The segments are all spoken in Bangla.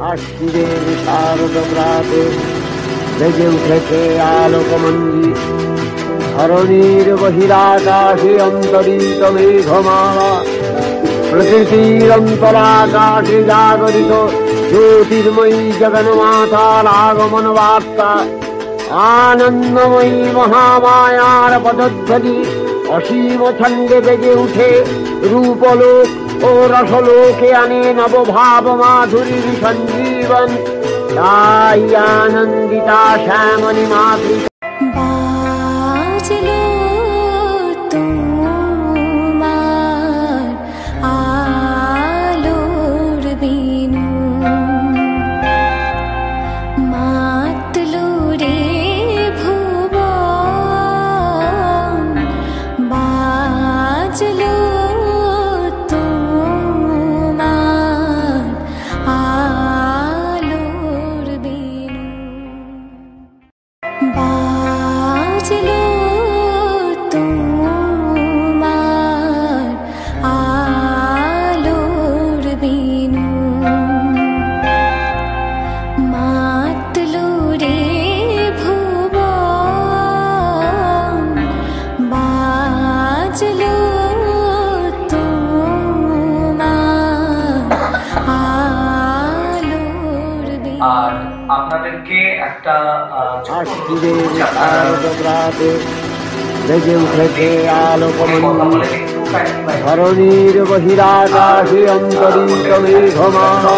আশ্বিনের শারদ প্রাতে বেজে উঠেছে আলোকমঞ্জি, ধরণীর বহিরাকাশে অন্তরিত মেঘমালা, প্রকৃতির অন্তরাকাশে জাগরিত জ্যোতির্ময়ী জগন্মাতার আগমন বার্তা। আনন্দময়ী মহামায়ার পদধ্বনি অসীম ছন্দে বেজে উঠে রূপলোক ও রসলোকে আনে নবভাব মাধুরীর সঞ্জীবন। তাই আনন্দিতা শ্যামণী মাতৃ আর আপনাদেরকে একটা বেজে উঠেছে আলোকমঞ্জি, ধরণীর বহিরাকাশে অন্তরিত মেঘমালা,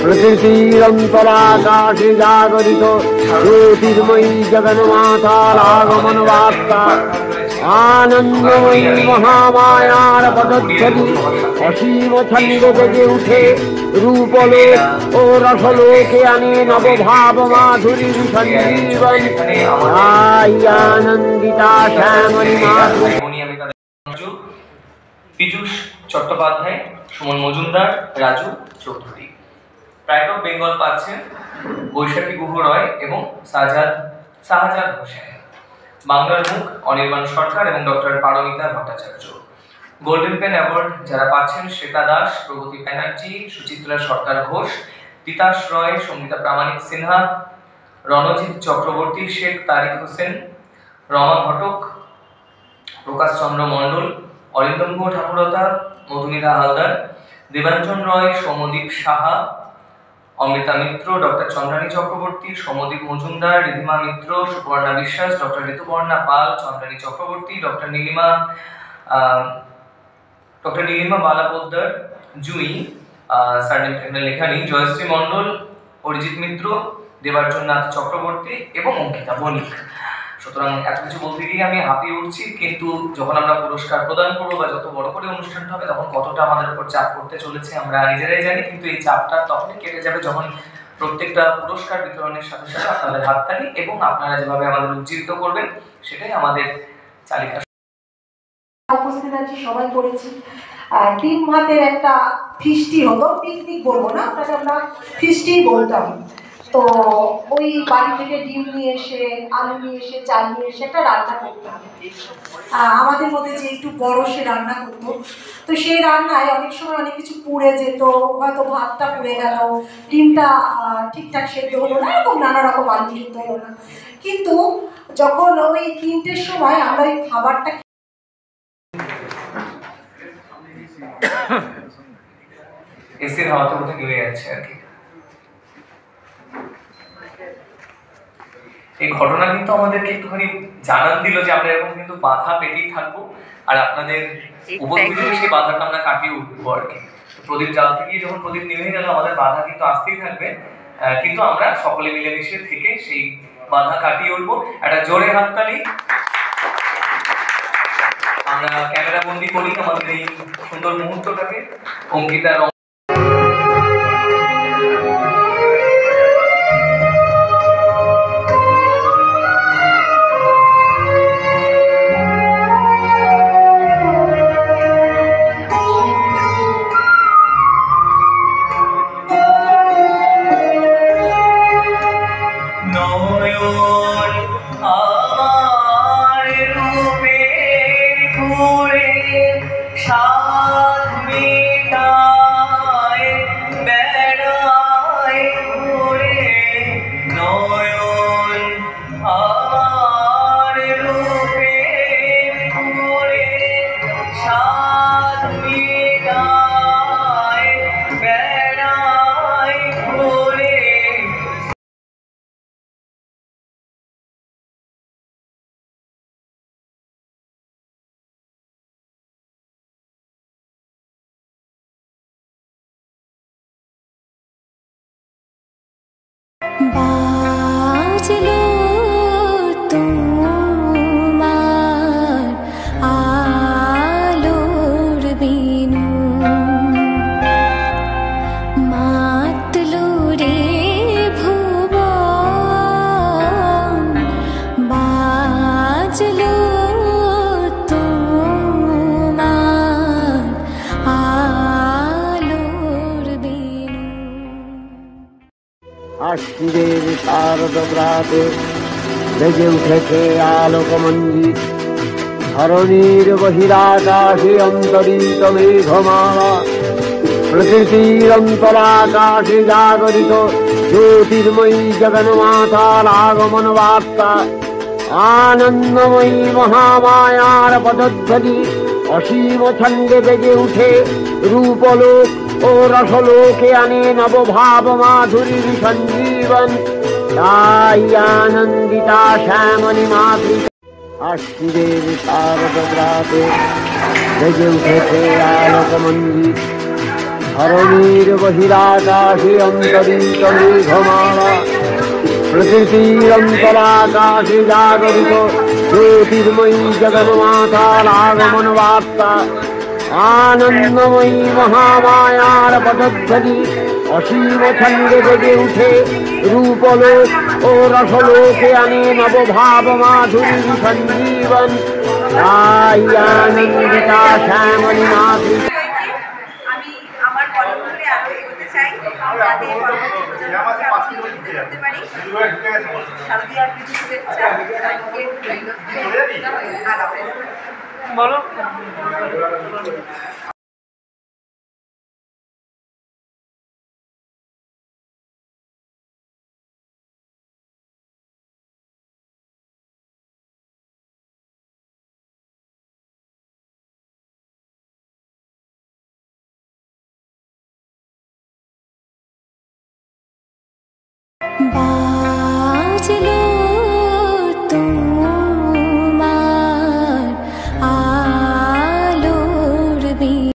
প্রকৃতির অন্তরাকাশে জাগরিত জ্যোতির্ময়ী জগন্মাতার আগমন বার্তা। আনন্দময়ী মহামায়ার পদধ্বনি অসীম ছন্দে বেজে উঠে রূপলোক ও রসলোকে আনে নবভাব মাধুরীর সঞ্জীবন। তাই আনন্দিতা শ্যামণী মাতৃ পীযূষ চট্টোপাধ্যায়, সুমন মজুমদার, রাজু চৌধুরী। প্রাইড অফ বেঙ্গল পাচ্ছেন বৈশাখী গুহ রয় এবং শাহজাদ হোসেন। বাংলার মুখ অনির্বাণ সরকার এবং doctor Paromita Bhattacharya. Golden pen award যারা পাচ্ছেন Shweta Das, Pragati Banerjee, Suchitra Sarkar Ghosh, Titas Roy, Sangita Pramanik Sinha, Ranajit Chakraborty, Sheikh Tariq Hossain, Rama Ghatak, Prakash Chandra Mondal, Arindam Guha Thakurta, Madhumita Haldar, Debanjan Roy, Soumadip Saha, Amrita Mitra, doctor Chandrani Chakraborty, Soumadip Majumdar, Ridhima Mitra, Suparna Biswas, doctor Rituparna Pal, Chandrani Chakraborty, doctor Nilima Bala Poddar, জুই সারনেম এখানে লেখা নেই, জয়শ্রী মণ্ডল, অরিজিৎ মিত্র, দেবার্জন নাথ চক্রবর্তী এবং অঙ্কিতা বণিক। সুতরাং এত কিছু বলতে গিয়ে আমি হাঁপিয়ে উঠছি, কিন্তু যখন আমরা পুরস্কার প্রদান করবো বা যত বড় করে অনুষ্ঠানটা হবে তখন কতটা আমাদের উপর চাপ করতে চলেছে আমরা নিজেরাই জানি। কিন্তু এই চাপটা তখনই কেটে যাবে যখন প্রত্যেকটা পুরস্কার বিতরণের সাথে সাথে আপনাদের হাততালি এবং আপনারা যেভাবে আমাদের উজ্জীবিত করবেন সেটাই আমাদের চালিকা। উপস্থিত আছি, সবাই করেছি। তিন ভাতের একটা ফিস্টি হতো, পিকনিক বলবো না, ওটাকে আমরা ফিস্টি বলতাম। তো ওই বাড়ি থেকে ডিম নিয়ে এসে, আলু নিয়ে এসে, চাল নিয়ে এসে একটা রান্না করতাম। আমাদের মধ্যে যে একটু বড় সে রান্না করতো, তো সেই রান্নায় অনেক সময় অনেক কিছু পুড়ে যেত, হয়তো ভাতটা পুড়ে গেল, ডিমটা ঠিকঠাক সেদ্ধ হলো না, এরকম নানা রকম আলু সেদ্ধ হলো না। কিন্তু যখন ওই 3টের সময় আমরা ওই খাবারটা এসির হাওয়াতে মধ্যে গেলে যাচ্ছে আর কি। এই ঘটনা কিন্তু আমাদেরকে একটুখানি জানান দিল যে আমরা এরকম কিন্তু বাধা পেতেই থাকবো, আর আপনাদের উপস্থিতিতে সেই বাধাটা আমরা কাটিয়ে উঠবো আর কি। প্রদীপ জ্বালতে গিয়ে যখন প্রদীপ নিভে গেল আমাদের বাধা কিন্তু আসতেই থাকবে, কিন্তু আমরা সকলে মিলেমিশে থেকে সেই বাধা কাটিয়ে উঠবো। একটা জোরে হাততালি আমরা ক্যামেরা বন্দি করি আমাদের এই সুন্দর মুহূর্তটাকে। অঙ্কিতা সাধ মেটা আশ্বিনের শারদ প্রাতে বেজে উঠেছে আলোকমঞ্জিত, ধরণীর বহিরাকাশে অন্তরিত মেঘমালা, প্রকৃতির অন্তরাকাশে জাগরিত জ্যোতির্ময়ী জগন্মাতার আগমন বার্তা, আনন্দময়ী মহামায়ার পদধ্বনি অসীম ছন্দে বেজে উঠে রূপলোক ও রসলোকে আনে নবভাব মাধুরীর সঞ্জীবন। তাই আনন্দিতা শ্যামলী মাতৃ আশ্বিনের শারদ প্রাতে বেজে উঠেছে আলোকমঞ্জিত, ধরণীর বহিরাকাশে অন্তরিত মেঘমালা, প্রকৃতির অন্তরাকাশে জাগরিত জ্যোতির্ময়ী জগন্মাতার আগমন বার্তা, আনন্দময়ী মহামায়ার পদধ্বনি অসীম ছন্দে বেজে উঠে রূপলোক ও রসলোকে আনে নবভাব মাধুরীর সঞ্জীবন। তাই আনন্দিতা শ্যামলী মাতৃ। আমি আমার কলম ধরে আরো এগোতে চাই, যাতে পরবর্তী প্রজন্মকে আমি শিক্ষিত করতে পারি। শারদীয়ার প্রীতি শুভেচ্ছা, সবাইকে বলো।